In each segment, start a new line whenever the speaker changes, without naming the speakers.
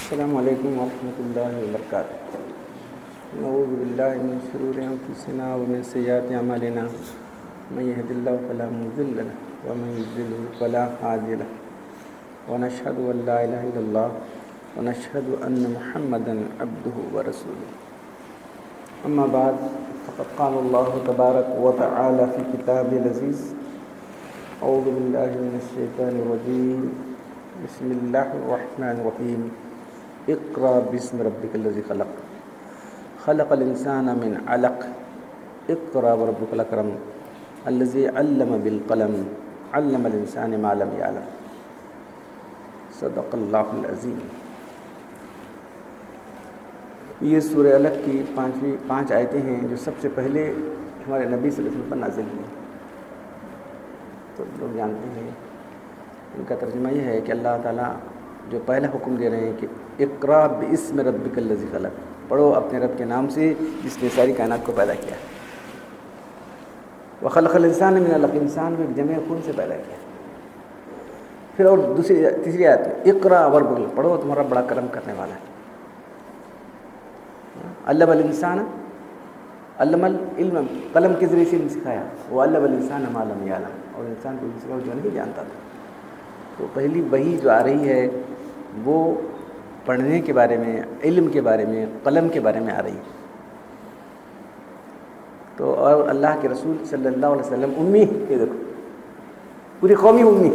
السلام علیکم ورحمۃ اللہ وبرکاتہ. نعوذ باللہ من شرور انفسنا ومن سیئات اعمالنا من يهد الله فلا مضل له ومن يضلل فلا هادي له ونشهد ان لا اله الا الله ونشهد ان محمدا عبده ورسوله. اما بعد فقد قال الله تبارك وتعالى في كتابه العزيز اعوذ باللہ من الشیطان الرجیم بسم اللہ الرحمن الرحیم اقرأ باسم ربک الذی خلق خلق الانسان من علق اقرأ وربک الاکرم الذی علم بالقلم علم الانسان ما لم یعلم. صدق اللہ العظیم. یہ سورہ علق کی پانچ آیتیں ہیں جو سب سے پہلے ہمارے نبی صلی اللہ علیہ وسلم پر نازل ہوئی. تو لوگ جانتے ہیں ان کا ترجمہ یہ ہے کہ اللہ تعالیٰ جو پہلا حکم دے رہے ہیں کہ اقرأ باسم ربک الذی خلق، پڑھو اپنے رب کے نام سے جس نے ساری کائنات کو پیدا کیا. وخلق الانسان من علق، انسان کو جمع خون سے پیدا کیا. پھر اور تیسری آیت میں اقرأ وربک، پڑھو تمہارا بڑا کرم کرنے والا ہے. علم الانسان، علم العلم، قلم کے ذریعے سے سکھایا. وہ علم الانسان ما لم یعلم، اور انسان کو سکھایا جو نہیں جانتا تھا. تو پہلی وحی جو آ رہی ہے وہ پڑھنے کے بارے میں، علم کے بارے میں، قلم کے بارے میں آ رہی ہے. تو اور اللہ کے رسول صلی اللہ علیہ وسلم امی، یہ دیکھو پوری قوم ہی امی،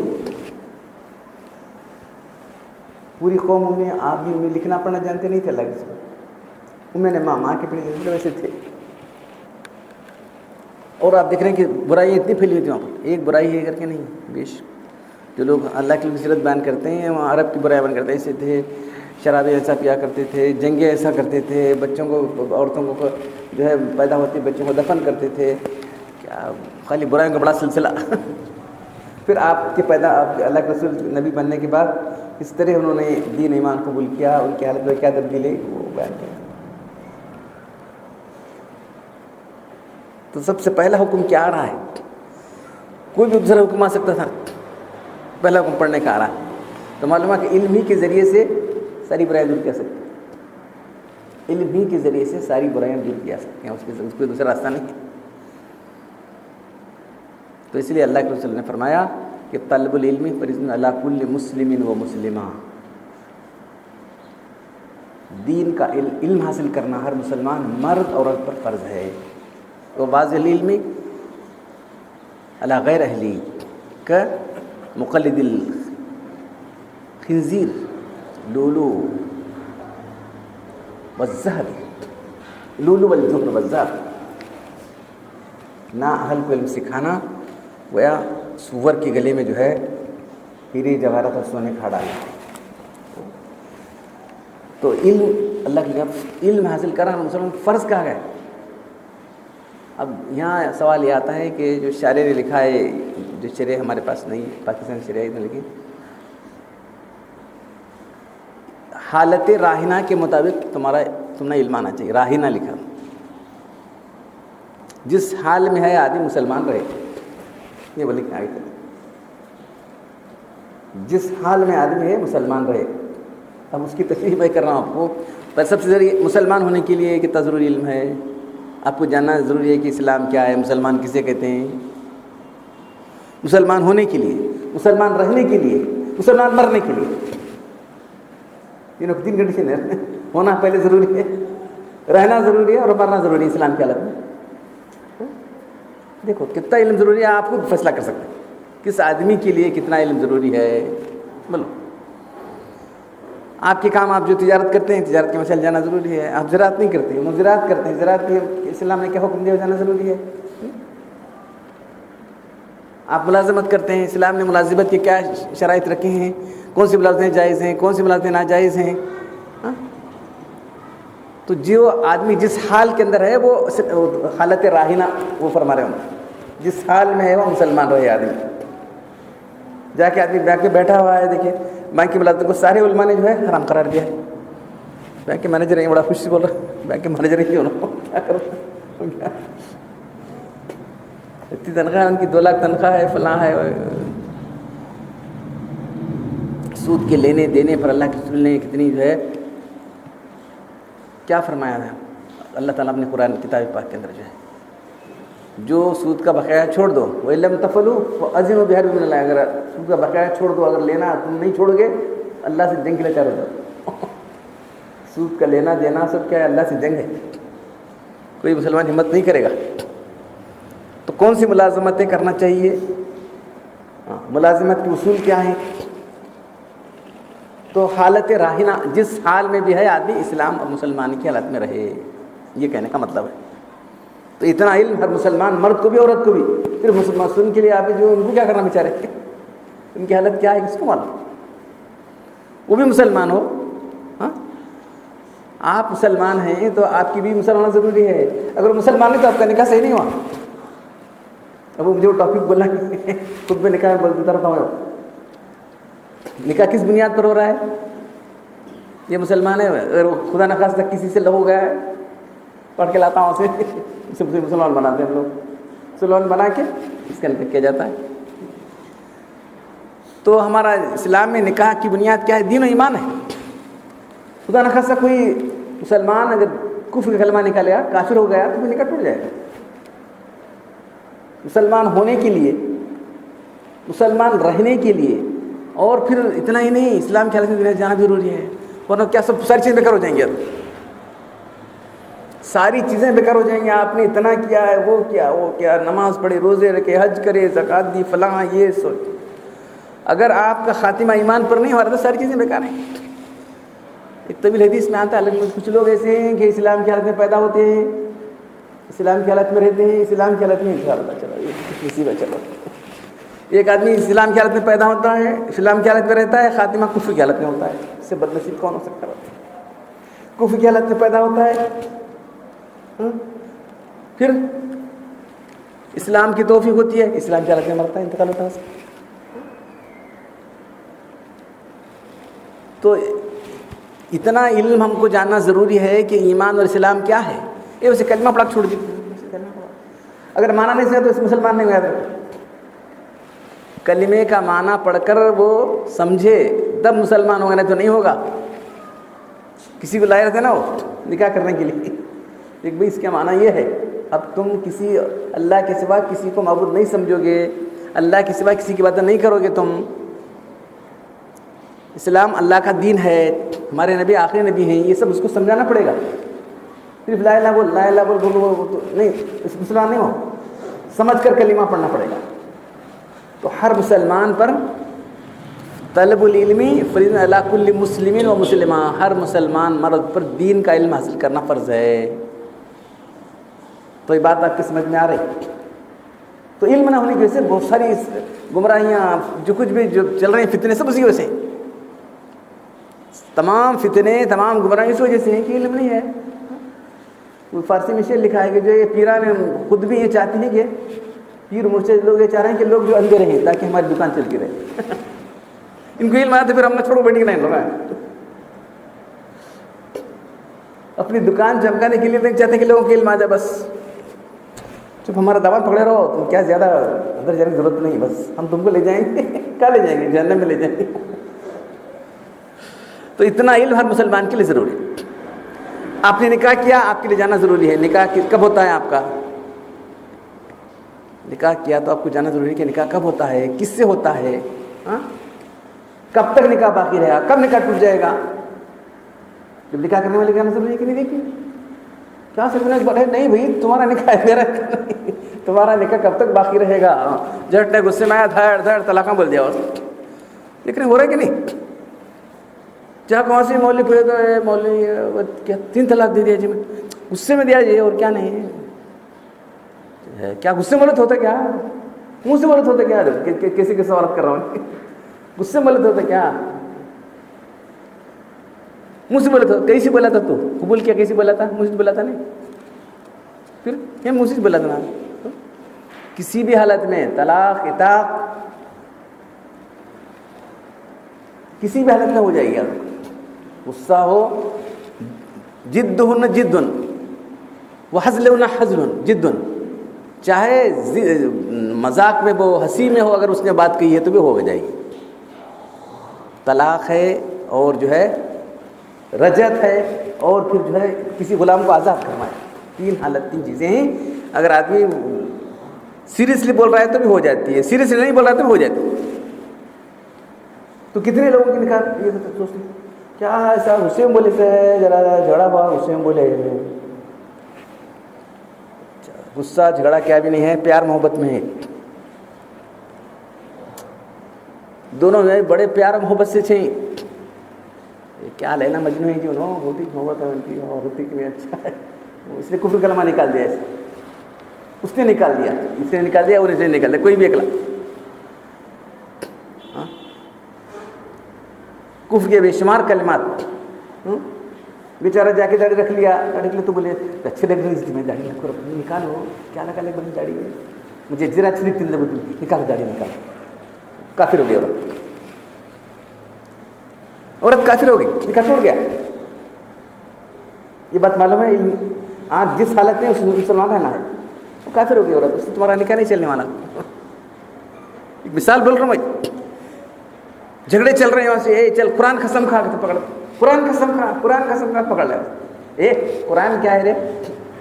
پوری قوم امی. آپ بھی امی، لکھنا پڑھنا جانتے نہیں تھے اللہ کے رسول. امی نے ماں کے پیڑے ویسے تھے. اور آپ دیکھ رہے ہیں کہ برائیاں اتنی پھیلی ہوئی تھیں وہاں پر، ایک برائی ہے کر کے نہیں. بیش جو لوگ اللہ کی فضیلت بیان کرتے ہیں وہاں عرب کی برائی بیان کرتے ہیں. ایسے تھے، شرابیں ایسا پیا کرتے تھے، جنگیں ایسا کرتے تھے، بچوں کو، عورتوں کو جو ہے پیدا ہوتی بچوں کو دفن کرتے تھے. کیا خالی برائیوں کا بڑا سلسلہ. پھر آپ کے اللہ کے رسول نبی بننے کے بعد اس طرح انہوں نے دین ایمان قبول کیا، ان کی حالت میں کیا تبدیلی وہ بیان کیا. تو سب سے پہلا حکم کیا آ رہا ہے؟ کوئی بھی دوسرا حکم آ سکتا تھا، پہلا حکم پڑھنے کا آ رہا ہے. تو معلوم ہے کہ علم ہی کے ذریعے سے ساری برائیاں دور کیا سکتے ہیں. علم ہی کے ذریعے سے ساری برائیاں دور کیا سکتے ہیں، اس کوئی دوسرا راستہ نہیں ہے. تو اس لیے اللہ کے رسول نے فرمایا کہ طلب العلم فریضۃ علی کل مسلم و مسلمہ. دین کا علم حاصل کرنا ہر مسلمان مرد اور عورت پر فرض ہے. تو بعض العلم علی غیر اہلی کا مقلد الخنزیر لولو والزہر، لولو والزہر والزہر. نہ اہل کو علم سکھانا گویا سور کے گلے میں جو ہے ہیرے جواہرات اور سونے کھا ڈالنا. تو علم، اللہ کی طرف علم حاصل کرنا مسلمان فرض کہا گیا. اب یہاں سوال یہ آتا ہے کہ جو شاعر نے لکھا ہے، جو شرح ہمارے پاس نہیں، پاکستان شرح نے لکھی، حالت راہنہ کے مطابق تمہیں علم آنا چاہیے. راہنہ لکھا، جس حال میں ہے آدمی مسلمان رہے، یہ وہ لکھنا ہے. جس حال میں آدمی ہے مسلمان رہے. اب اس کی تشریح میں کر رہا ہوں آپ کو. پر سب سے ضروری مسلمان ہونے کے لیے کتنا ضروری علم ہے آپ کو جاننا ضروری ہے کہ اسلام کیا ہے، مسلمان کسے کہتے ہیں. مسلمان ہونے کے لیے، مسلمان رہنے کے لیے، مسلمان مرنے کے لیے، تین کنڈیشن ہے. ہونا پہلے ضروری ہے، رہنا ضروری ہے، اور مرنا ضروری ہے اسلام کی حالت میں. دیکھو کتنا علم ضروری ہے، آپ خود فیصلہ کر سکتے ہیں کس آدمی کے لیے کتنا علم ضروری ہے. بولو، آپ کے کام، آپ جو تجارت کرتے ہیں، تجارت کے مسائل جانا ضروری ہے. آپ زراعت نہیں کرتے ہیں، وہ زراعت کرتے ہیں، زراعت کے اسلام نے کیا حکم دیا جانا ضروری ہے. آپ ملازمت کرتے ہیں، اسلام نے ملازمت کے کیا شرائط رکھے ہیں، کون سی ملازمتیں جائز ہیں، کون سی ملازمتیں ناجائز ہیں. تو جو آدمی جس حال کے اندر ہے وہ حالت راہنہ وہ فرما رہے ہوں، جس حال میں ہے وہ مسلمان رہے آدمی. جا کے آدمی بینک میں بیٹھا ہوا ہے، دیکھیے بینک کی ملازمت کو سارے علماء نے جو ہے حرام قرار دیا ہے. بینک کے مینیجر ہیں، بڑا خوش سے بول رہا ہے بینک کے مینیجر ہی کیوں نہ ہو، کیا کرو، اتنی تنخواہ ان کی 2 لاکھ تنخواہ ہے، فلاں ہے. سود کے لینے دینے پر اللہ کے رسول نے کتنی جو ہے کیا فرمایا ہے اللہ تعالیٰ اپنے قرآن کتاب پاک کے اندر جو ہے، جو سود کا بقایا چھوڑ دو، وَإِن لَمْ تَفْعَلُوا فَأَذِنُوا بِحَرْبٍ مِّنَ اللَّهِ، اگر سود کا بقایا چھوڑ دو، اگر لینا تم نہیں چھوڑو گے اللہ سے جنگ کے لیے تیار ہو جاؤ۔ سود کا لینا دینا سب کیا ہے؟ اللہ سے جنگ ہے، کوئی مسلمان ہمت نہیں کرے گا۔ تو کون سی ملازمتیں کرنا چاہیے؟ ملازمت کے اصول کیا ہیں؟ تو حالت راہنہ، جس حال میں بھی ہے آدمی اسلام اور مسلمان کی حالت میں رہے، یہ کہنے کا مطلب ہے۔ تو اتنا علم ہر مسلمان، مرد کو بھی عورت کو بھی، صرف مسلمان کے لیے آپ جو ان کو کیا کرنا بیچارے، ان کی حالت کیا ہے کس کو معلوم؟ وہ بھی مسلمان ہو، ہاں آپ مسلمان ہیں تو آپ کی بھی مسلمان ہونا ضروری ہے، اگر مسلمان نہیں تو آپ کا نکاح صحیح نہیں ہوا۔ اب وہ مجھے وہ ٹاپک بولنا خود میں نکاح بول دیتا رہتا ہوں، نکاح کس بنیاد پر ہو رہا ہے؟ یہ مسلمان ہے، اگر خدا نخواستہ کسی سے ہو گیا ہے، پڑھ کے لاتا ہوں اسے مسلمان بناتے ہیں ہم لوگ، مسلمان بنا کے اس کا نکاح کیا جاتا ہے۔ تو ہمارا اسلام میں نکاح کی بنیاد کیا ہے؟ دین و ایمان ہے۔ خدا نخواستہ کوئی مسلمان اگر کفر کا کلمہ نکالیا، کافر ہو گیا، تو پھر نکاح ٹوٹ جائے گا۔ مسلمان ہونے کے لیے، مسلمان رہنے کے لیے، اور پھر اتنا ہی نہیں، اسلام کی حالت میں جانا بھی ضروری ہے، ورنہ کیا سب ساری چیزیں بیکار ہو جائیں گی۔ اب ساری چیزیں بیکار ہو جائیں گی۔ آپ نے اتنا کیا ہے، وہ کیا، نماز پڑھے، روزے رکھے، حج کرے، زکوٰۃ دی، فلاں، یہ سوچ، اگر آپ کا خاتمہ ایمان پر نہیں ہو رہا تو ساری چیزیں بیکار ہیں۔ ایک طویل حدیث میں آتا ہے، لیکن کچھ لوگ ایسے ہیں کہ اسلام کی حالت میں پیدا ہوتے ہیں، اسلام کی حالت میں رہتے ہیں، اسلام کی حالت میں انشاءاللہ چلو یہ مصیبت چلو۔ ایک آدمی اسلام کی حالت میں پیدا ہوتا ہے، اسلام کی حالت میں رہتا ہے، خاتمہ کفر کی حالت میں ہوتا ہے، اس سے بد نصیب کون ہو سکتا ہے؟ کفر کی حالت میں پیدا ہوتا ہے، پھر اسلام کی توفیق ہوتی ہے، اسلام کی حالت میں مرتا ہے، انتقال ہوتا ہے۔ تو اتنا علم ہم کو جاننا ضروری ہے کہ ایمان اور اسلام کیا ہے۔ یہ اسے کلمہ پڑھا چھوڑ دیتے، اگر مانا نہیں سکتا تو اس مسلمان نہیں ہوا۔ کلمے کا معنی پڑھ کر وہ سمجھے تب مسلمان ہوگا، نہیں تو نہیں ہوگا۔ کسی کو لائے رہتے نا وہ نکاح کرنے کے لیے، ایک بھائی اس کا معنی یہ ہے، اب تم کسی اللہ کے سوا کسی کو معبود نہیں سمجھو گے، اللہ کے سوا کسی کی باتیں نہیں کرو گے تم، اسلام اللہ کا دین ہے، ہمارے نبی آخری نبی ہیں، یہ سب اس کو سمجھانا پڑے گا۔ صرف لا الہ بول، لا الہ بول نہیں، اس مسلمان نہیں ہو، سمجھ کر کلمہ پڑھنا پڑے گا۔ تو ہر مسلمان پر طلب العلمی فرض علی کل مسلم و مسلمہ، ہر مسلمان مرد پر دین کا علم حاصل کرنا فرض ہے۔ تو یہ بات آپ کی سمجھ میں آ رہی؟ تو علم نہ ہونے کی وجہ سے بہت ساری گمراہیاں، جو کچھ بھی جو چل رہے ہیں فتنے، سب اسی وجہ سے، تمام فتنے، تمام گمراہی اس وجہ سے ہیں کہ علم نہیں ہے۔ وہ فارسی میں شعر لکھا ہے کہ جو یہ پیران خود بھی یہ چاہتے ہیں کہ پیر مرشد لوگ یہ چاہ رہے ہیں کہ لوگ جو اندھے رہیں تاکہ ہماری دکان چلتی رہے۔ ان کو علم آیا تو پھر ہم نے چھوڑو بیٹھے نہیں لگا، اپنی دکان چمکانے کے لیے چاہتے ہیں کہ لوگوں کو علم آ جائے، بس جب ہمارا دعوت پکڑے رہو تو کیا زیادہ اندر جانے کی ضرورت نہیں، بس ہم تم کو لے جائیں گے، کیا لے جائیں گے؟ جہنم میں لے جائیں گے۔ تو اتنا علم ہر مسلمان کے لیے ضروری ہے۔ آپ نے نکاح کیا، آپ کے لیے جانا ضروری ہے۔ نکاح کب ہوتا ہے آپ کا؟ نکاح کیا تو آپ کو جانا ضروری ہے کہ نکاح کب ہوتا ہے، کس سے ہوتا ہے، کب تک نکاح باقی رہے گا، کب نکاح ٹوٹ جائے گا۔ جب نکاح کرنے والے جانا ضروری ہے کہ نہیں؟ دیکھیے کیا سمجھنا ہے، نہیں بھائی تمہارا نکاح ہے، میرا نہیں، تمہارا نکاح کب تک باقی رہے گا۔ جٹ نے غصے میں آیا، دھڑ دھڑ طلاقاں بول دیا، لیکن ہو رہا ہے کہ نہیں؟ جہاں کون سی مولوی پڑھے تو مولوی کیا 3 طلاق دے دیا جی، میں غصے میں دیا جی، اور کیا نہیں ہے، کیا غصے میں غلط ہوتا کیا، منہ سے غلط ہوتا کیا، کسی کے سوالات کر رہا ہوں، غصے میں غلط ہوتا کیا، منہ سے بولا تھا، کیسے بولا تھا، تو قبول کیا کیسے بولا تھا، مجھ سے بولا تھا نہیں، پھر یہ منہ سے بولا تھا نا۔ کسی بھی حالت میں طلاق اطاق کسی بھی حالت میں ہو جائے گی، غصہ ہو، جدہن جدن وحزلہن حزلن جدن، چاہے مذاق میں وہ ہنسی میں ہو، اگر اس نے بات کہی ہے تو بھی ہو جائے گی۔ طلاق ہے اور جو ہے رجعت ہے، اور پھر جو ہے کسی غلام کو آزاد کروایا. 3 حالت 3 چیزیں ہیں. اگر آدمی سیریسلی بول رہا ہے تو بھی ہو جاتی ہے, سیریسلی نہیں بول رہا ہے تو بھی ہو جاتی ہے. تو کتنے لوگوں کی نکاح یہ سوچتے ہیں کیا ایسا حسین بولے سے ذرا جھگڑا ہوا, حسین بولے غصہ جھگڑا کیا بھی نہیں ہے, پیار محبت میں ہے. دونوں میں بڑے پیار محبت سے تھے. کیا لینا مجنو ہے جو ہوتی محبت ہے ان کی, اور ہوتی کہ اچھا ہے, اس نے کفر کلمہ نکال دیا. اس نے نکال دیا, اس نے نکال دیا اور اس نے نکال دیا, کوئی بھی اکلا. کفر کے بے شمار کلمات. بیچارہ جا کے داڑھی رکھ لیا, داڑھی تو بولے اچھے لگ رہی تھی, میں داڑھی رکھ کر نکالو, کیا لگا لگ بنی داڑھی میں, مجھے ذرا اچھی لگتی نہیں, نکالو داڑھی نکالو. کافر ہو گیا عورت کافر ہو گئی, نکاح ٹوٹ گیا. یہ بات معلوم ہے, آج جس حالت میں اس مسلمان رہنا ہے وہ کافر ہو گئی عورت, اس سے تمہارا نکاح نہیں چلنے والا. ایک مثال بول رہا ہوں بھائی, جھگڑے چل رہے ہیں وہاں سے, اے چل قرآن قسم کھا کے پکڑ, قرآن قسم کھا, قرآن قسم کھا پکڑ لیا. اے قرآن کیا ہے رے,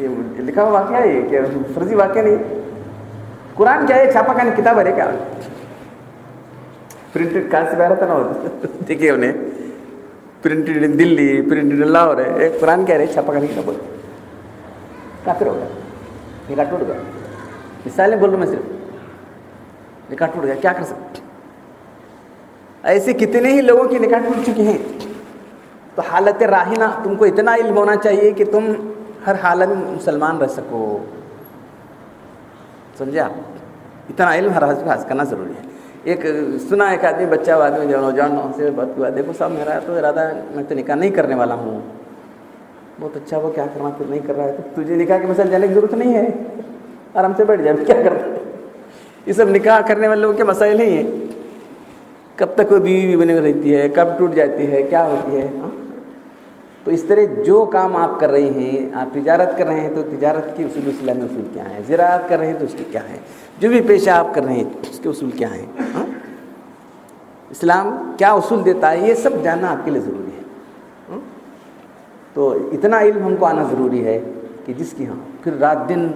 یہ لکھا ہوا واقعہ ہے, یہ کیا فرضی واقعہ نہیں. قرآن کیا ہے, چھاپا خانی کتاب ہے کیا, پرنٹڈ کہاں سے باہر تھا نا, دیکھیے انہیں پرنٹڈ دلی, پرنٹڈ لاہور ہے. ایک قرآن کہہ رہے چھاپا خانی کتاب, بولے کافر ہو گیا, نکاح ٹوٹ گیا. مثالیں بول رہا ہوں میں, صرف نکاح ٹوٹ گیا, کیا کر سکتے. ایسے کتنے ہی لوگوں کی نکاح ٹوٹ چکی ہیں. تو حالت راہنہ, تم کو اتنا علم ہونا چاہیے کہ تم ہر حالت میں مسلمان رہ سکو, سمجھے آپ. اتنا علم ہر حالت میں حاصل کرنا ضروری ہے. ایک سنا ایک آدمی, بچہ آدمی جو نوجوان سے بات ہوا, دیکھو صاحب میرا تو ارادہ ہے, میں تو نکاح نہیں کرنے والا ہوں. بہت اچھا, وہ کیا کرنا پھر نہیں کر رہا ہے, تو تجھے نکاح کے مسئلے جانے کی ضرورت نہیں ہے, آرام سے بیٹھ جائے, کیا کرتا ہے. یہ سب نکاح کرنے والے لوگوں کے مسائل نہیں ہیں. کب تک وہ بیوی بنے رہتی ہے, کب ٹوٹ جاتی ہے, کیا ہوتی ہے. تو اس طرح جو کام آپ کر رہے ہیں, آپ تجارت کر رہے ہیں تو تجارت کے اصول اسلامی اصول کیا ہیں, زراعت کر رہے ہیں تو اس کے کیا ہیں, جو بھی پیشہ آپ کر رہے ہیں اس کے اصول کیا ہیں, اسلام کیا اصول دیتا ہے, یہ سب جاننا آپ کے لیے ضروری ہے. تو اتنا علم ہم کو آنا ضروری ہے کہ جس کی پھر رات دن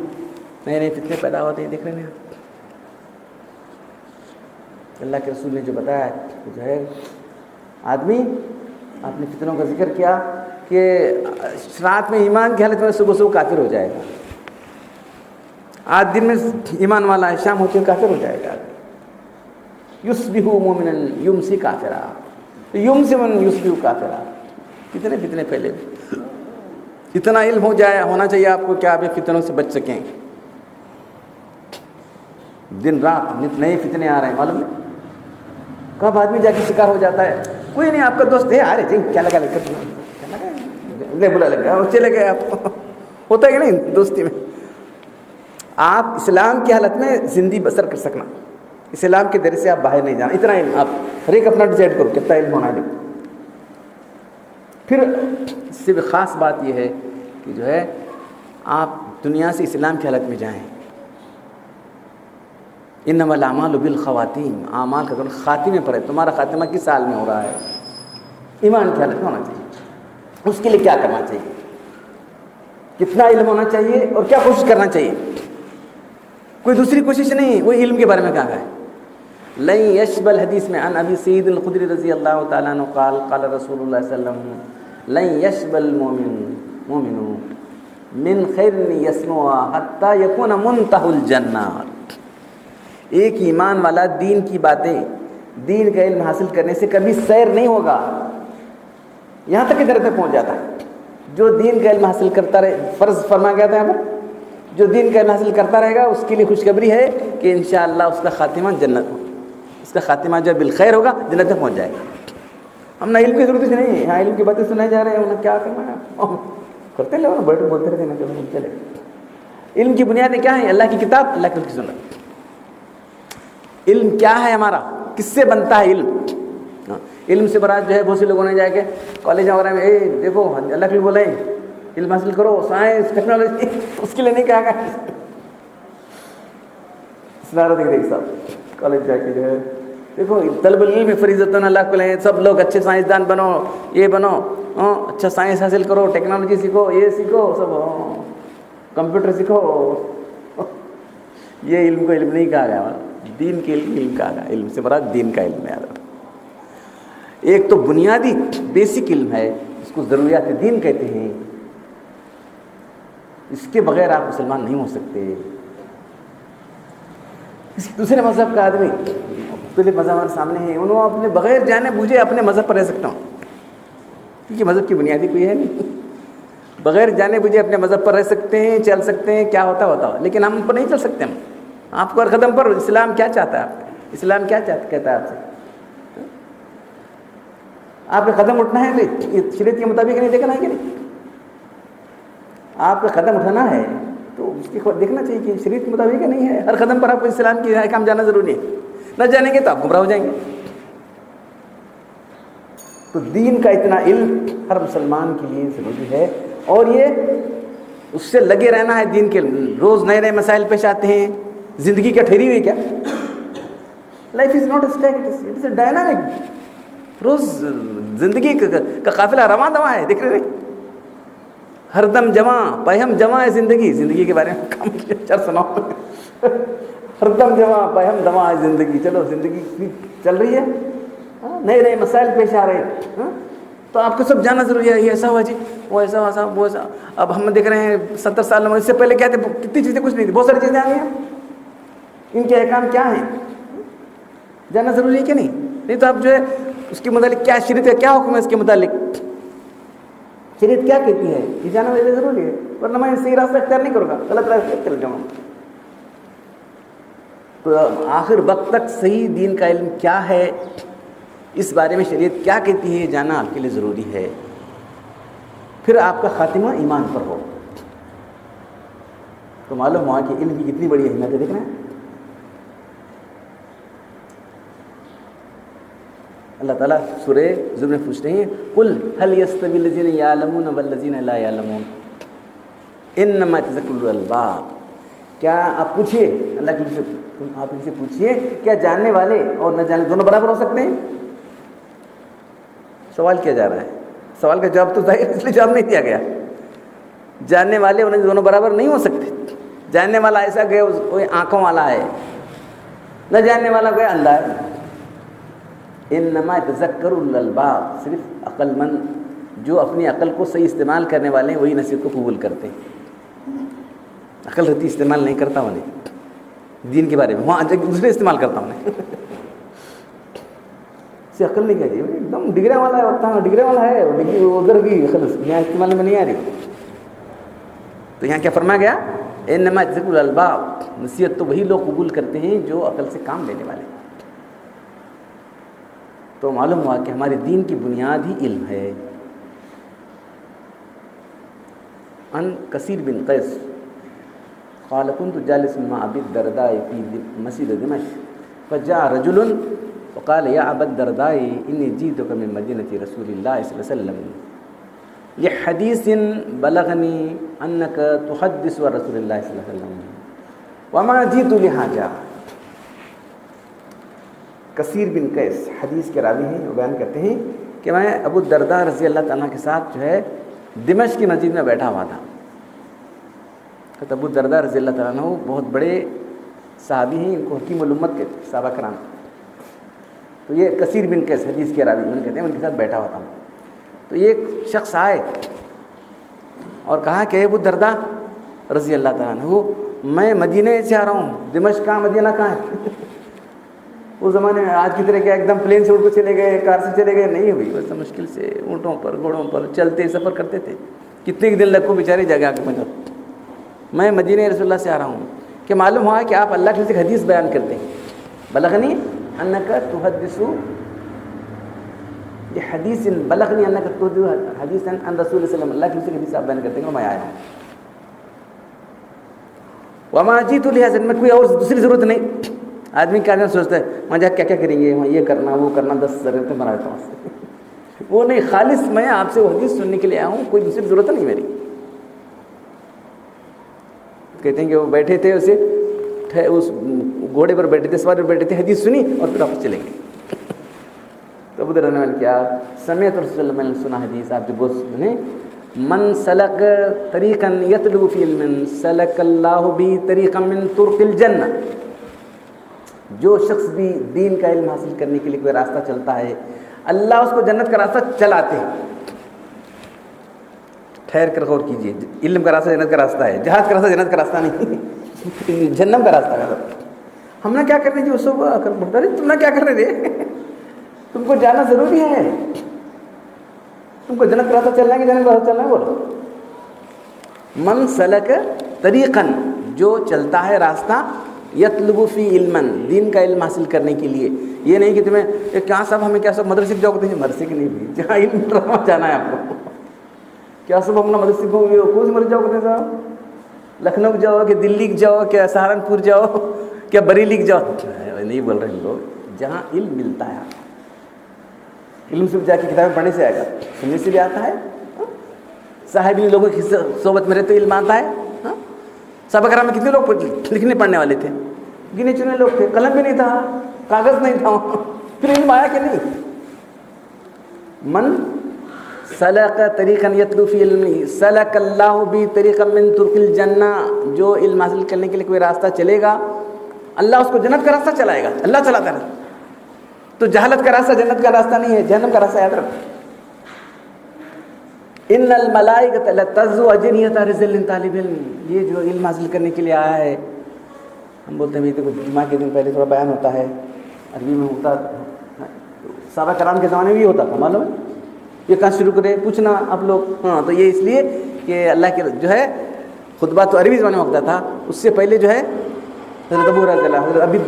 نئے نئے فتنے پیدا ہوتے ہیں, دیکھ رہے ہیں. اللہ کے رسول نے جو بتایا جو ہے, آدمی آپ نے فتنوں کا ذکر کیا کہ رات میں ایمان کی حالت میں صبح صبح کافر ہو جائے گا. آج دن میں ایمان والا ہے, شام ہوتے کافر ہو جائے گا. یصبح مومنا یمسی کافرا, یمسی من یصبح کافرا. کتنے فتنے پھیلے. اتنا علم ہونا چاہیے آپ کو کہ آپ فتنوں سے بچ سکیں. دن رات نئے فتنے آ رہے ہیں, معلوم نہیں کب آدمی جا کے شکار ہو جاتا ہے. کوئی نہیں, آپ کا دوست ہے, ارے جی کیا لگا لے بلا لگا, وہ چلے گئے. آپ ہوتا ہے کہ نہیں دوستی میں. آپ اسلام کی حالت میں زندگی بسر کر سکنا, اسلام کے در سے آپ باہر نہیں جانا. اتنا علم آپ ہر ایک اپنا ڈیسائڈ کرو کتنا علم ہونا ہے. پھر اس سے بھی خاص بات یہ ہے کہ جو ہے آپ دنیا سے اسلام کی حالت میں جائیں. انما الاعمال بالخواتیم, اعمال کا خاتمے پر ہے. تمہارا خاتمہ کس حال میں ہو رہا ہے, ایمان کی حالت میں ہونا چاہیے. اس کے لیے کیا کرنا چاہیے, کتنا علم ہونا چاہیے اور کیا کوشش کرنا چاہیے. کوئی دوسری کوشش نہیں, وہی علم کے بارے میں کہا ہے. لن یشبل حدیث میں عن ابی سعید الخدری رضی اللہ تعالیٰ عنہ قال قال رسول اللہ صلی اللہ علیہ وسلم لن یشبل مومن من خیر یسمع حتی یکون منتہى الجنہ. ایک ایمان والا دین کی باتیں, دین کا علم حاصل کرنے سے کبھی سیر نہیں ہوگا, یہاں تک کہ درجے پہنچ جاتا ہے. جو دین کا علم حاصل کرتا رہے, فرض فرما گیا تھا یہاں پر, جو دین کا علم حاصل کرتا رہے گا اس کے لیے خوشخبری ہے کہ انشاءاللہ اس کا خاتمہ جنت, اس کا خاتمہ جو بالخیر ہوگا جنت تک پہنچ جائے گا. ہم نہ علم کی ضرورت نہیں ہے, یہاں علم کی باتیں سنائے جا رہے ہیں, انہیں کیا کرنا ہے کرتے لوگ بیٹھے بولتے رہتے ہیں, چلے. علم کی بنیادیں کیا ہیں, اللہ کی کتاب, اللہ کی سنت. علم کیا ہے ہمارا, کس سے بنتا ہے علم. علم سے برات جو ہے بہت سے لوگوں نے جا کے کالج وغیرہ میں دیکھو اللہ کے لیے بولے علم حاصل کرو, سائنس ٹیکنالوجی, اس کے لیے نہیں کہا گیا. سنارا دیکھ صاحب کالج جا کے جو ہے دیکھو طلب العلم فریضۃ علی کل ہے، سب لوگ اچھے سائنسدان بنو، یہ بنو، اچھا سائنس حاصل کرو، ٹیکنالوجی سیکھو، یہ سیکھو، سب کمپیوٹر سیکھو. یہ علم کو علم نہیں کہا گیا، دین کے علم کہا گیا. علم سے مراد دین کا علم ہے. ایک تو بنیادی بیسک علم ہے، اس کو ضروریات دین کہتے ہیں. اس کے بغیر آپ مسلمان نہیں ہو سکتے. دوسرے مذہب کا آدمی، مختلف مذہب ہمارے سامنے ہیں، انہوں اپنے بغیر جانے بوجھے اپنے مذہب پر رہ سکتا ہوں، کیونکہ مذہب کی بنیادی کوئی ہے نہیں. بغیر جانے بوجھے اپنے مذہب پر رہ سکتے ہیں، چل سکتے ہیں، کیا ہوتا ہو، لیکن ہم پر نہیں چل سکتے. ہم آپ کو ہر قدم پر اسلام کیا چاہتا ہے، آپ اسلام کیا کہتا ہے آپ سے. آپ کا قدم اٹھنا ہے تو شریعت کے مطابق نہیں دیکھنا ہے کہ نہیں. آپ کا قدم اٹھانا ہے تو اس کو دیکھنا چاہیے کہ شریعت کے مطابق نہیں ہے. ہر قدم پر آپ کو اسلام کی احکام جاننا ضروری ہے. نہ جانیں گے تو آپ گمراہ ہو جائیں گے. تو دین کا اتنا علم ہر مسلمان کے لیے ضروری ہے، اور یہ اس سے لگے رہنا ہے. دین کے روز نئے نئے مسائل پیش آتے ہیں. زندگی کیا ٹھہری ہوئی کیا؟ Life is not static, it is a dynamic. روز زندگی کا قافلہ رواں دواں ہے، دیکھ رہے ہیں. ہر دم جمع پہم جمع ہے زندگی. زندگی کے بارے میں کام کیا چل سناؤ. ہر دم جمع پہم دماں ہے زندگی. چلو زندگی چل رہی ہے، نئے نئے مسائل پیش آ رہے ہیں، تو آپ کو سب جاننا ضروری ہے. یہ ایسا ہوا جی، وہ ایسا ایسا وہ ایسا. اب ہم دیکھ رہے ہیں 70 سال میں، اس سے پہلے کیا تھے، کتنی چیزیں کچھ نہیں تھی، بہت ساری چیزیں آ گئی ہیں. ان کے احکام کیا ہیں جاننا ضروری ہے کہ نہیں. نہیں تو آپ جو ہے اس کے متعلق کیا شریعت کا کیا حکم ہے، اس کے متعلق شریعت کیا کہتی ہے، یہ جاننا میرے لیے ضروری ہے. ورنہ میں صحیح راستہ اختیار نہیں کروں گا، غلط راستہ چل جاؤں گا. تو آخر وقت تک صحیح دین کا علم کیا ہے، اس بارے میں شریعت کیا کہتی ہے، جاننا آپ کے لیے ضروری ہے. پھر آپ کا خاتمہ ایمان پر ہو تو معلوم ہوا کہ علم کی کتنی بڑی اہمیت ہے. دیکھ رہے ہیں اللہ تعالیٰ سورہ زمر میں پوچھتے ہیں، قل هل يستوي الذين يعلمون والذين لا يعلمون انما يتذكر اولو الالباب. کیا آپ پوچھیے، اللہ کے آپ ان سے پوچھیے، کیا جاننے والے اور نہ جاننے دونوں برابر ہو سکتے ہیں؟ سوال کیا جا رہا ہے. سوال کا جواب تو ظاہر اس لیے جواب نہیں دیا گیا. جاننے والے اور دونوں برابر نہیں ہو سکتے. جاننے والا ایسا کہ کوئی آنکھوں والا ہے، نہ جاننے والا کوئی اندھا ہے. انما یتذکر اولو الالباب، صرف عقل مند جو اپنی عقل کو صحیح استعمال کرنے والے ہیں وہی نصیحت کو قبول کرتے ہیں. عقل رتی استعمال نہیں کرتا ہوں دین کے بارے میں، وہاں دوسرے استعمال کرتا ہوں. سے عقل نہیں کہتی ایک دم ڈگرے والا ہے، ہوتا ہے ڈگرے والا ہے، ڈگری ادھر کی عقل یہاں استعمال میں نہیں آ رہی. تو یہاں کیا فرمایا گیا؟ انما یتذکر اولو الالباب، نصیحت تو وہی لوگ قبول کرتے ہیں جو عقل سے کام لینے والے. تو معلوم ہوا کہ ہمارے دین کی بنیاد ہی علم ہے. عن کثیر بن قیس قال كنت جالسا مع ابي الدرداء في مسجد دمشق فجاء رجل وقال يا ابا الدرداء اني جئتك من مدينه رسول الله صلى الله عليه وسلم لحديث بلغني انك تحدث عن رسول الله صلى الله عليه وسلم وما جئت لحاجه. کثیر بن قیس حدیث کے راوی ہیں، وہ بیان کرتے ہیں کہ میں ابو الدرداء رضی اللہ تعالیٰ کے ساتھ جو ہے دمشق کی مسجد میں بیٹھا ہوا تھا. ابو الدرداء رضی اللہ تعالیٰ عنہ بہت بڑے صحابی ہیں، ان کو حکیم الامت کہتے ہیں، صحابہ کرام. تو یہ کثیر بن قیس حدیث کے راوی ان کہتے ہیں، ان کے ساتھ بیٹھا ہوا تھا. تو ایک شخص آئے اور کہا کہ ابو الدرداء رضی اللہ تعالیٰ عنہ، میں مدینہ سے آ رہا ہوں. دمشق کہاں، مدینہ کہاں ہے؟ اس زمانے میں آج کی طرح کیا ایک دم پلین سے اڑ کو چلے گئے، کار سے چلے گئے نہیں ہوئی، بس مشکل سے اونٹوں پر گھوڑوں پر چلتے سفر کرتے تھے. کتنے دن لگو بیچارے جگہ کے پہنچو. میں مدینہ رسول اللہ سے آ رہا ہوں کہ معلوم ہوا کہ آپ اللہ کے سے حدیث بیان کرتے ہیں. بلغنی انک تحدث، یہ حدیث بلغنی انک تحدث حدیث عن رسول اللہ، اللہ کے سے حدیث آپ بیان کرتے ہیں کہ میں آیا ہوں. وما جئت لهذا، میں کوئی اور دوسری ضرورت نہیں. آدمی کیا سوچتا ہے وہاں جا کیا کیا کریں گے، وہاں یہ کرنا وہ کرنا، 10 ضرورتیں بنا دیتا ہوں. وہ نہیں، خالص میں آپ سے وہ حدیث سننے کے لیے آیا ہوں، کوئی دوسری ضرورت نہیں میری. کہتے ہیں کہ وہ بیٹھے تھے، اسے اس گھوڑے پر بیٹھے تھے، سوار پر بیٹھے تھے، حدیث سنی اور پھر واپس چلے گئے. ابو ذر نے کیا سمعت رسول اللہ، میں نے سنا حدیث آپ جو بہت سنے، من سلک طریقا یطلب فی علم سلک اللہ بھی طریقا من طرق الجنہ، جو شخص بھی دین کا علم حاصل کرنے کے لیے کوئی راستہ چلتا ہے اللہ اس کو جنت کا راستہ چلاتے ہیں۔ ٹھہر کر غور کیجئے، علم کا راستہ جنت کا راستہ ہے، جہاد کا راستہ جنت کا راستہ نہیں، جہنم کا راستہ ہے۔ ہم نے کیا کرنے جی اس کو بڑھتا رہے، تم نے کیا کرنے دے، تم کو جانا ضروری ہے، تم کو جنت کا راستہ چلنا ہے کہ جنت کا راستہ چلنا ہے، بولو۔ من سلک طریقاً، جو چلتا ہے راستہ، یطلب فی علما، دین کا علم حاصل کرنے کے لیے، یہ نہیں کہ تمہیں کیا صاحب ہمیں کیا سب مدرسے کی جاؤ کرتے ہیں، مدرسے کی نہیں بھی، جہاں علم جانا ہے آپ کو، کیا سب اپنا مدرسے کو کون سی مدرسے جاؤ کرتے ہیں صاحب، لکھنؤ جاؤ کہ دلی جاؤ کہ سہارنپور جاؤ کیا بریلی جاؤ، نہیں بول رہے ہیں لوگ، جہاں علم ملتا ہے۔ علم صرف جا کے کتابیں پڑھنے سے آئے گا، سننے سے بھی آتا ہے، صاحب ان لوگوں کی صحبت میں رہتے علم آتا ہے۔ صحابہ کرام میں کتنے لوگ لکھنے پڑھنے والے تھے، گنے چنے لوگ تھے، قلم بھی نہیں تھا، کاغذ نہیں تھا، پھر علم آیا کہ نہیں۔ من سلک طریقا یطلب فی علم سلک اللہ بھی طریقا من طرق الجنہ، جو علم حاصل کرنے کے لیے کوئی راستہ چلے گا اللہ اس کو جنت کا راستہ چلائے گا، اللہ چلاتا ہے۔ تو جہالت کا راستہ جنت کا راستہ نہیں ہے، جہنم کا راستہ یاد رکھو۔ ان الملائکۃ لتضع اجنحۃ رجال طالب علم، یہ جو علم حاصل کرنے کے لیے آیا ہے، ہم بولتے ہیں تو جمعہ کے دن پہلے تھوڑا بیان ہوتا ہے، عربی میں ہوتا، صحابہ کرام کے زمانے میں بھی ہوتا تھا، معلوم ہے، یہ کہاں شروع کرے پوچھنا آپ لوگ، ہاں تو یہ اس لیے کہ اللہ کے جو ہے خطبہ تو عربی زبان میں ہوتا تھا، اس سے پہلے جو ہے حضرت ابو رضی اللہ، حضرت ابی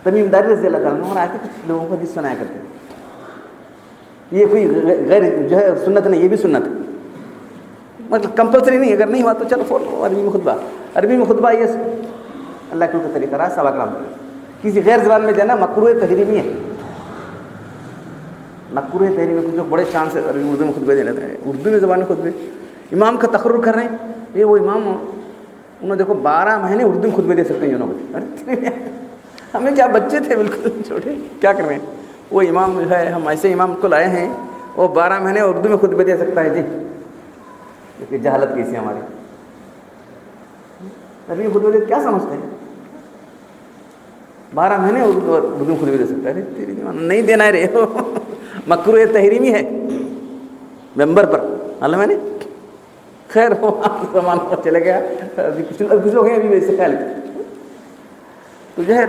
تمیم داری رضی اللہ عنہ آئے تھے، کچھ لوگوں کو حدیث سنایا کرتے ہیں، یہ کوئی غیر جو ہے سنت نہیں، یہ بھی سنت ہے، مطلب کمپلسری نہیں، اگر نہیں ہوا تو چلو فوٹو عربی میں خطبہ، عربی میں خطبہ یہ اللہ کے طریقہ رہا صحابہ کرام، کسی غیر زبان میں جانا مکروہ تحریمی ہے، مکروہ تحریمی میں کچھ لوگ بڑے شان سے اردو میں خطبے دے لیتے ہیں، اردو میں زبان میں خطبے، امام کا تقرر کر رہے ہیں، یہ وہ امام انہوں دیکھو 12 مہینے اردو میں خطبے دے سکتے ہیں، انہوں ہمیں کیا بچے تھے بالکل چھوٹے، کیا کر رہے ہیں، وہ امام جو ہے ہم ایسے امام کو لائے ہیں وہ 12 مہینے اردو میں خطبے دے سکتا ہے جی، کیونکہ جہالت کیسی ہماری، ابھی خطبے دے کیا سمجھتے ہیں، 12 مہینے اردو میں خطبے دے سکتا ہے، تیری نہیں دینا ہے رے، مکروہ تحریمی ہے ممبر پر، معلوم ہے نہیں، خیر وہ زمان پر چلے گیا، کچھ لوگ ہیں ابھی ویسے خیال، تو جو ہے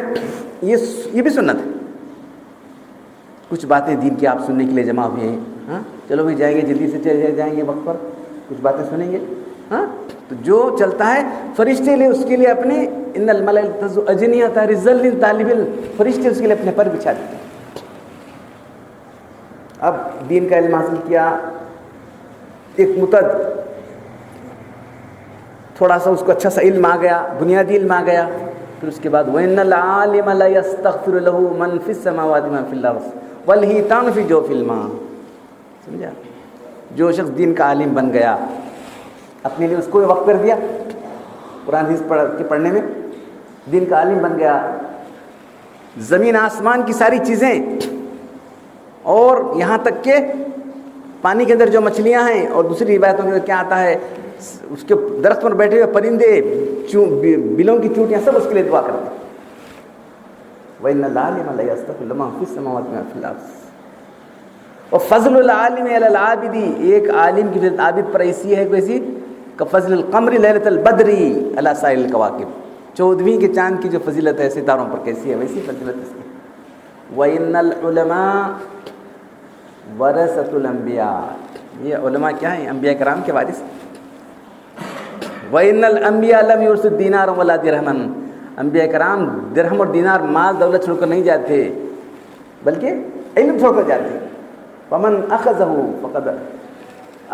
یہ بھی سنت ہے، کچھ باتیں دین کی آپ سننے کے لیے جمع ہوئے ہیں، ہاں چلو بھائی جائیں گے جلدی سے چلے جائیں گے وقت پر، کچھ باتیں سنیں گے، ہاں تو جو چلتا ہے فرشتے لے اس کے لیے اپنے ان الملائکۃ تضع اجنحۃ رجال طالب علم، فرشتے اس کے لیے اپنے پر بچھا دیتے ہیں۔ اب دین کا علم حاصل کیا، ایک متد تھوڑا سا اس کو اچھا سا علم آ گیا، بنیادی علم آ گیا، پھر اس کے بعد وَإِنَّ الْعَالِمَ لَيَسْتَغْفِرُ لَهُ مَنْ فِي السَّمَاوَاتِ مَنْ فِي الْأَرْضِ وَالْحِيتَانُ فِي جَوْفِ الْمَاءِ، سمجھا، جو شخص دین کا عالم بن گیا، اپنے لیے اس کو وقت کر دیا قرآن حدیث پڑھنے میں، دین کا عالم بن گیا، زمین آسمان کی ساری چیزیں اور یہاں تک کہ پانی کے اندر جو مچھلیاں ہیں، اور دوسری روایتوں کے اندر کیا آتا ہے، اس کے درخت پر بیٹھے ہوئے پرندے، بلوں کی چونٹیاں، سب اس کے لیے دعا کرتے ہیں۔ وَإِنَّ الْعَالِمَ لَيَسْتَغْفِرُ لَمَن فِي السَّمَاوَاتِ وَمَن فِي الْأَرْضِ وَفَضْلُ الْعَالِمِ عَلَى الْعَابِدِ، ایک عالم کی فضیلت عابد پر ایسی ہے کوئی کفضل القمر لیلۃ البدر علی سائر الکواکب، 14ویں کے چاند کی جو فضیلت ہے ستاروں پر کیسی ہے ویسی فضیلت اس کی۔ وَإِنَّ الْعُلَمَاءَ وَرَثَةُ الْأَنْبِيَاءِ، یہ علماء کیا ہیں، انبیاء کرام کے وارث۔ وَإِنَّ الْأَنْبِيَاءَ لَمْ يُرْثُوا دِينَارًا وَلَا دِرْهَمًا، انبیاء کرام درہم اور دینار مال دولت چھوڑ کر نہیں جاتے بلکہ علم چھوڑ کر جاتے۔ وَمَنْ أَخَذَهُ فَقَدْ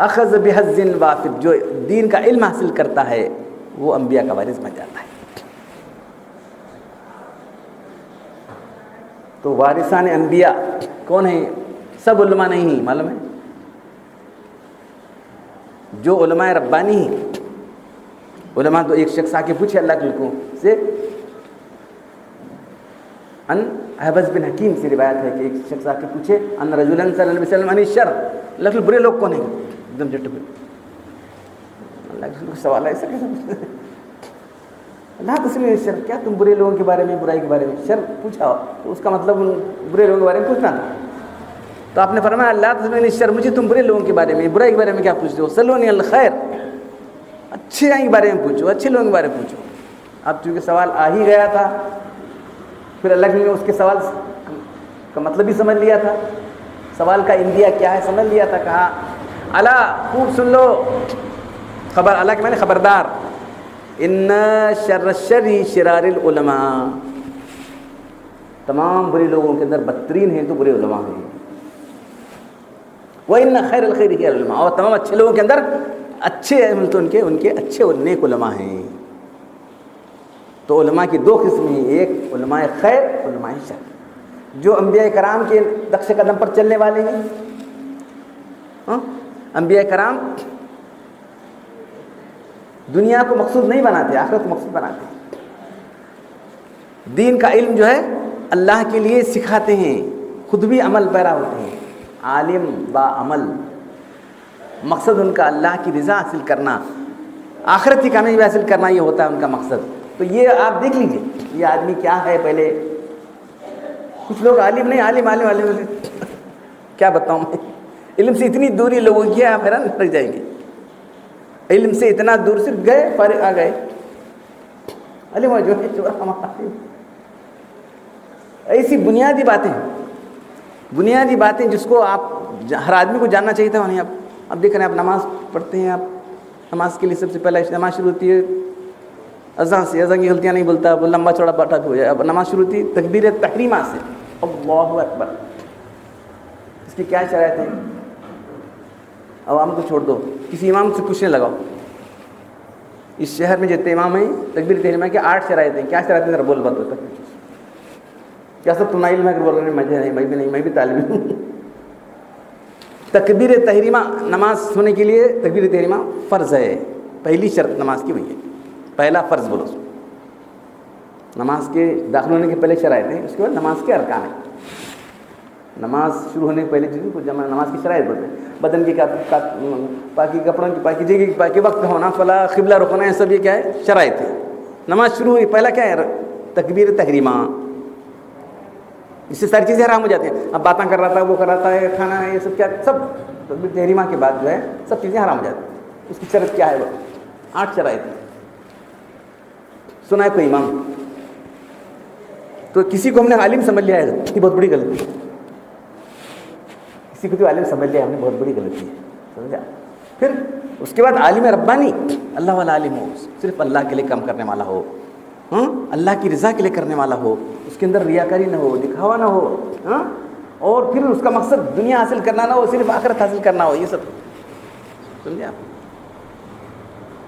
أَخَذَ بِحَظٍّ وَافِرٍ، جو دین کا علم حاصل کرتا ہے وہ انبیاء کا وارث بن جاتا ہے۔ تو وارثان انبیاء کون ہیں؟ سب علماء نہیں ہیں، معلوم ہے، جو علماء ربانی ہیں، علماء تو ایک شخص آ کے پوچھے اللہ کے حکم سے ان احبس بن حکیم سے روایت ہے کہ ایک شخص آ کے پوچھے ان رجلا صلی اللہ علیہ وسلم عن الشر، اللہ کے برے لوگ کون ہیں؟ ایک دم جھٹ پہ اللہ کے رسول کا سوال ہے، ایسا کیسے پوچھتے ہیں؟ اللہ تسلی شر، کیا تم برے لوگوں کے بارے میں، برائی کے بارے میں شر پوچھا تو اس کا مطلب برے لوگوں کے بارے میں پوچھنا تھا. تو آپ نے فرمایا اللہ تسلی شر، مجھے تم برے لوگوں کے بارے میں، برائی کے بارے میں کیا پوچھتے ہو؟ سلونی الخیر، اچھے کے بارے میں پوچھو، اچھے لوگوں کے بارے میں پوچھو. اب چونکہ سوال آ ہی گیا تھا، پھر اللہ نے اس کے سوال کا مطلب بھی سمجھ لیا تھا، سوال کا اندیا کیا ہے سمجھ لیا تھا. کہا اللہ خوب سن لو خبر، اللہ کے معنی خبردار، ان شر الشر شرار العلماء، تمام برے لوگوں کے اندر بدترین ہیں تو برے علماء ہیں. وَإِنَّ خَيْرَ الْخَيْرِ هِيَ الْعُلَمَاء، اور تمام اچھے لوگوں کے اندر اچھے تو ان کے اچھے اور نیک علماء ہیں. تو علماء کی دو قسم ہیں، ایک علماء خیر، علماء شر. جو انبیاء کرام کے نقش قدم پر چلنے والے ہیں، انبیاء کرام دنیا کو مقصود نہیں بناتے، آخرت کو مقصود بناتے ہیں. دین کا علم جو ہے اللہ کے لیے سکھاتے ہیں، خود بھی عمل پیرا ہوتے ہیں. عالم با عمل، مقصد ان کا اللہ کی رضا حاصل کرنا، آخرت کی کامیابی حاصل کرنا، یہ ہوتا ہے ان کا مقصد. تو یہ آپ دیکھ لیجئے یہ آدمی کیا ہے. پہلے کچھ لوگ عالم نہیں، عالم کیا بتاؤں میں، علم سے اتنی دوری لوگوں کی ہے آپ حیران رہ جائیں گے. علم سے اتنا دور صرف گئے فارغ آ گئے، علم جو ہے جو ہمارا ایسی بنیادی باتیں جس کو آپ ہر آدمی کو جاننا چاہیے تھا. نہیں اب دیکھ رہے ہیں آپ نماز پڑھتے ہیں، آپ نماز کے لیے سب سے پہلے نماز شروع ہوتی ہے اذان سے، اذان کی غلطیاں نہیں بولتا، وہ لمبا چوڑا پٹا ہو جائے. اب نماز شروع ہوتی تکبیر تحریمہ سے، اللہ اکبر. اس کی کیا شرائط ہے؟ عوام کو چھوڑ دو، کسی امام سے پوچھنے لگاؤ اس شہر میں جتنے امام ہیں تکبیر تحریمہ کے 8 شرائط ہیں. کیا شرائط ہے ذرا بول بات ہوتا ہے؟ کیا سب تم علم ہے کہ بول رہے ہیں مجھے نہیں، میں بھی نہیں، میں بھی طالب ہوں. تکبیر تحریمہ نماز ہونے کے لیے تکبیر تحریمہ فرض ہے. پہلی شرط نماز کی وہی ہے، پہلا فرض بولو. نماز کے داخل ہونے کے پہلے شرائط ہیں، اس کے بعد نماز کے ارکان ہیں. نماز شروع ہونے کے پہلے چیزوں کو جمع نماز کی شرائط بولتے ہیں. بدن کی پاکی، کپڑوں کی پاکی، جگہ کی پاکی، وقت ہونا، فلاں قبلہ رکنا، یہ سب یہ کیا ہے؟ شرائط ہے. نماز شروع ہوئی پہلا کیا ہے؟ تکبیر تحریمہ. اس سے ساری چیزیں حرام ہو جاتی ہیں. اب باتیں کر رہا تھا، وہ کر رہا تھا، کھانا یہ سب کیا، سب تکبیر تحریمہ کے بعد جو ہے سب چیزیں حرام ہو جاتی ہیں. اس کی شرط کیا ہے؟ وہ 8 شرائط ہیں. سنا ہے کوئی امام تو کسی کو ہم نے عالم سمجھ لیا ہے، یہ بہت بڑی غلطی ہے. کسی کو تو عالم سمجھ لیا ہم نے، بہت بڑی غلطی ہے، سمجھا. پھر اس کے بعد عالم ربانی، اللہ والا عالم ہو، صرف اللہ کے لیے کام کرنے والا ہو، اللہ کی رضا کے لیے کرنے والا ہو، اس کے اندر ریاکاری نہ ہو، دکھاوا نہ ہو، اور پھر اس کا مقصد دنیا حاصل کرنا نہ ہو، صرف آخرت حاصل کرنا ہو. یہ سب سمجھے آپ.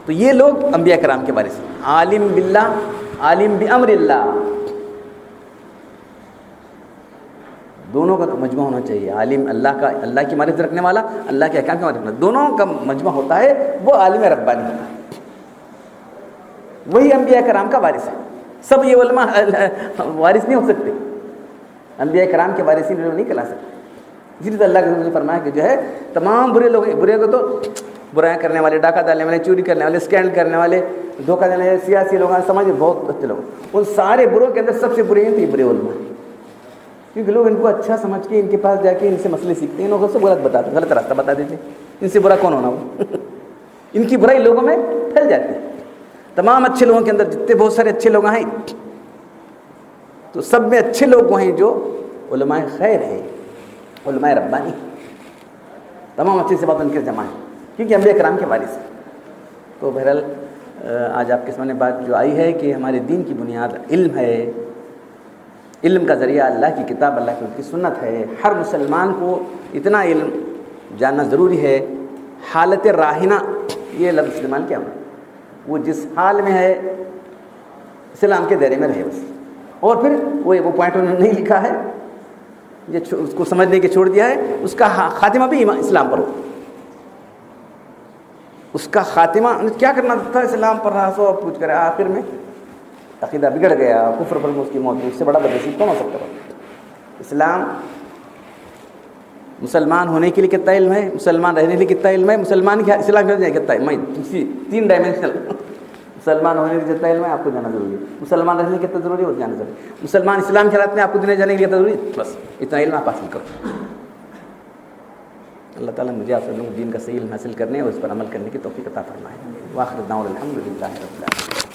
تو یہ لوگ انبیاء کرام کے بارے سے عالم باللہ، عالم بامر اللہ، دونوں کا مجمع ہونا چاہیے. عالم اللہ کا، اللہ کی معرفت رکھنے والا، اللہ کے احکام کی معرفت رکھنے والا، دونوں کا مجمع ہوتا ہے، وہ عالم ربانی ہوتا ہے. وہی انبیاء کرام کا وارث ہے. سب یہ علماء وارث نہیں ہو سکتے، انبیاء کرام کے وارثین لوگ نہیں کہلا سکتے. اسی لیے اللہ کے رسول نے فرمایا کہ جو ہے تمام برے لوگ، برے کو تو برائیاں کرنے والے، ڈاکہ ڈالنے والے، چوری کرنے والے، اسکینڈل کرنے والے، دھوکہ دینے والے، سیاسی لوگ، سماج میں بہت اچھے لوگ، ان سارے بروں کے اندر سب سے برے ہیں تو یہ برے علماء ہیں. کیونکہ لوگ ان کو اچھا سمجھ کے ان کے پاس جا کے ان سے مسئلے سیکھتے ہیں، لوگوں سے غلط بتاتے ہیں، غلط راستہ بتا دیتے ہیں. ان سے برا کون ہونا وہ ان کی برائی لوگوں میں پھیل جاتی ہے. تمام اچھے لوگوں کے اندر جتنے بہت سارے اچھے لوگ ہیں تو سب میں اچھے لوگ وہ ہیں جو علماء خیر ہیں، علماء ربانی. تمام اچھی سے بات ان کے جمع ہیں کیونکہ انبیاء کرام کے وارث ہیں. تو بہرحال آج آپ کے سامنے بات جو آئی ہے کہ ہمارے دین کی بنیاد علم ہے. علم کا ذریعہ اللہ کی کتاب، اللہ کی سنت ہے. ہر مسلمان کو اتنا علم جاننا ضروری ہے. حالت راہنہ یہ لفظ استعمال کیا ہوا، وہ جس حال میں ہے اسلام کے دائرے میں رہے بس. اور پھر وہ پوائنٹ انہوں نے نہیں لکھا ہے، یہ اس کو سمجھنے کے چھوڑ دیا ہے. اس کا خاتمہ بھی اسلام پر ہو. اس کا خاتمہ کیا کرنا تھا؟ اسلام پر رہا سو پوچھ کر آخر میں عقیدہ بگڑ گیا، کفر پر اس کی موت ہوئی. اس سے بڑا بدنصیب کون ہو سکتا ہے؟ اسلام مسلمان ہونے کے لیے کتنا علم ہے, مسلمان رہنے کے لیے کتنا علم ہے, مسلمان کی اسلام کے لیے کتنا ہے, تین ڈائمینشنل. مسلمان ہونے کے لیے جتنا علم ہے آپ کو جانا ضروری ہے, مسلمان رہنے کے لیے کتنا ضروری ہے وہ جانا ضروری ہے, مسلمان اسلام کے حالات میں آپ کو دنیا جانے کے لیے کتنا ضروری ہے, بس اتنا علم آپ حاصل کرو. اللہ تعالیٰ مجھے آپ سب دین کا صحیح علم حاصل کرنے اور اس پر عمل کرنے کی توفیق عطا فرمائے. واخر دعوانا الحمدللہ رب العالمین.